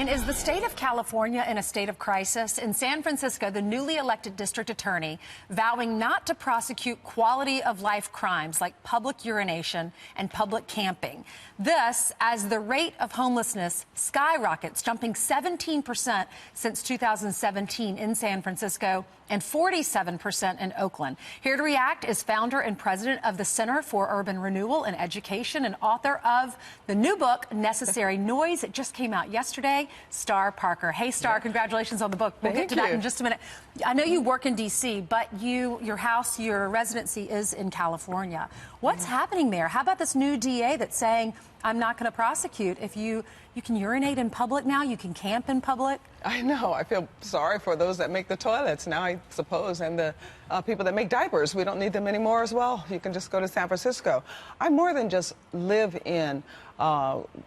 And is the state of California in a state of crisis? In San Francisco, the newly elected district attorney vowing not to prosecute quality of life crimes like public urination and public camping. This as the rate of homelessness skyrockets, jumping 17% since 2017 in San Francisco and 47% in Oakland. Here to react is founder and president of the Center for Urban Renewal and Education and author of the new book, Necessary Noise. It just came out yesterday. Star Parker. Hey, Star, congratulations on the book. We'll get to that in just a minute. I know you work in D.C., but your house, your residency is in California. What's happening there? How about this new DA that's saying, I'm not going to prosecute if you can urinate in public now, you can camp in public? I know. I feel sorry for those that make the toilets now, I suppose, and the people that make diapers. We don't need them anymore as well. You can just go to San Francisco. I more than just live in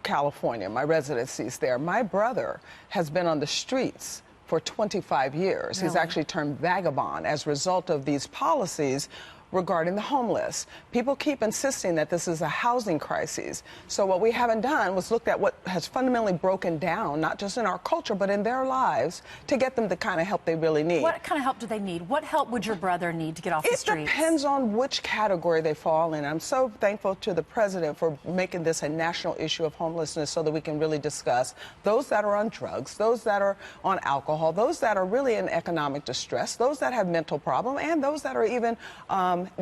California. My residency's there. My brother has been on the streets for 25 years. Really? He's actually turned vagabond as a result of these policies regarding the homeless. People keep insisting that this is a housing crisis. So what we haven't done was looked at what has fundamentally broken down, not just in our culture, but in their lives, to get them the kind of help they really need. What kind of help do they need? What help would your brother need to get off the streets? It depends on which category they fall in. I'm so thankful to the president for making this a national issue of homelessness so that we can really discuss those that are on drugs, those that are on alcohol, those that are really in economic distress, those that have mental problems, and those that are even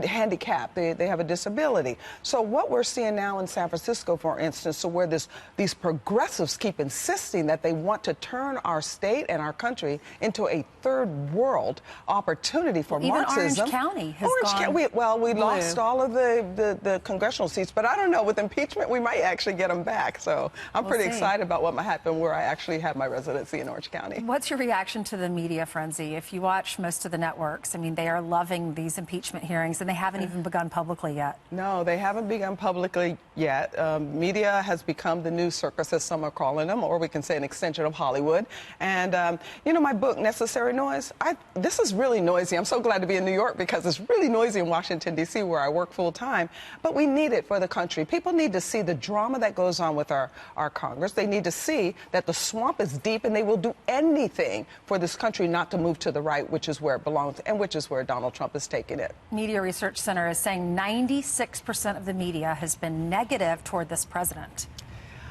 handicapped. They have a disability. So what we're seeing now in San Francisco, for instance, so where these progressives keep insisting that they want to turn our state and our country into a third world opportunity for Marxism. Orange County has gone we blue. lost all of the congressional seats, but I don't know, with impeachment we might actually get them back. So I'm pretty excited about what might happen where I actually have my residency in Orange County. What's your reaction to the media frenzy? If you watch most of the networks, I mean, they are loving these impeachment hearings, and they haven't even begun publicly yet. No, they haven't begun publicly yet. Media has become the new circus, as some are calling them, or we can say an extension of Hollywood. And, you know, my book, Necessary Noise, this is really noisy. I'm so glad to be in New York because it's really noisy in Washington, D.C., where I work full time. But we need it for the country. People need to see the drama that goes on with our Congress. They need to see that the swamp is deep and they will do anything for this country not to move to the right, which is where it belongs and which is where Donald Trump is taking it. Media Research Center is saying 96% of the media has been negative toward this president.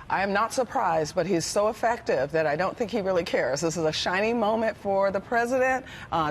I am not surprised, but he's so effective that I don't think he really cares. This is a shining moment for the president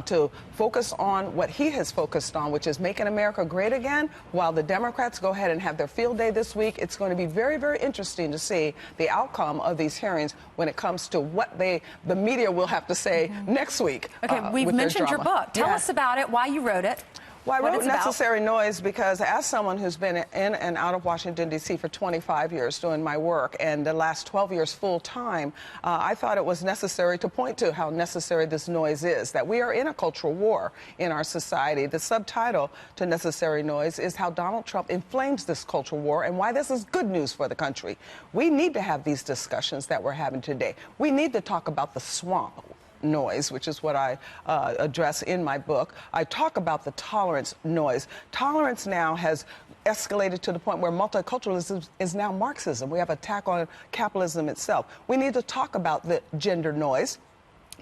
to focus on what he has focused on, which is making America great again, while the Democrats go ahead and have their field day this week. It's going to be very, very interesting to see the outcome of these hearings when it comes to what the media will have to say next week. Okay, we've mentioned your book. Tell us about it, why you wrote it. Well, I wrote Necessary Noise because as someone who's been in and out of Washington, D.C. for 25 years doing my work and the last 12 years full time, I thought it was necessary to point to how necessary this noise is, that we are in a cultural war in our society. The subtitle to Necessary Noise is how Donald Trump inflames this cultural war and why this is good news for the country. We need to have these discussions that we're having today. We need to talk about the swamp noise, which is what I address in my book. I talk about the tolerance noise. Tolerance now has escalated to the point where multiculturalism is now Marxism. We have an attack on capitalism itself. We need to talk about the gender noise.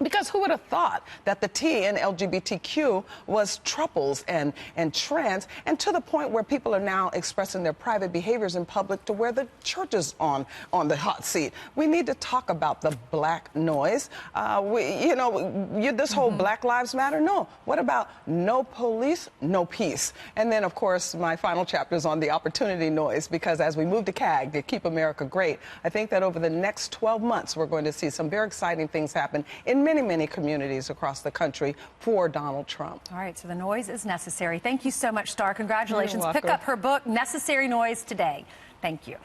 Because who would have thought that the T in LGBTQ was triples and trans, and to the point where people are now expressing their private behaviors in public to where the church is on the hot seat. We need to talk about the black noise. This whole Black Lives Matter? No. What about no police, no peace? And then, of course, my final chapter is on the opportunity noise, because as we move to CAG, to keep America great, I think that over the next 12 months, we're going to see some very exciting things happen in many communities across the country for Donald Trump. All right, so the noise is necessary. Thank you so much, Star. Congratulations. You're welcome. Pick up her book, Necessary Noise, today. Thank you.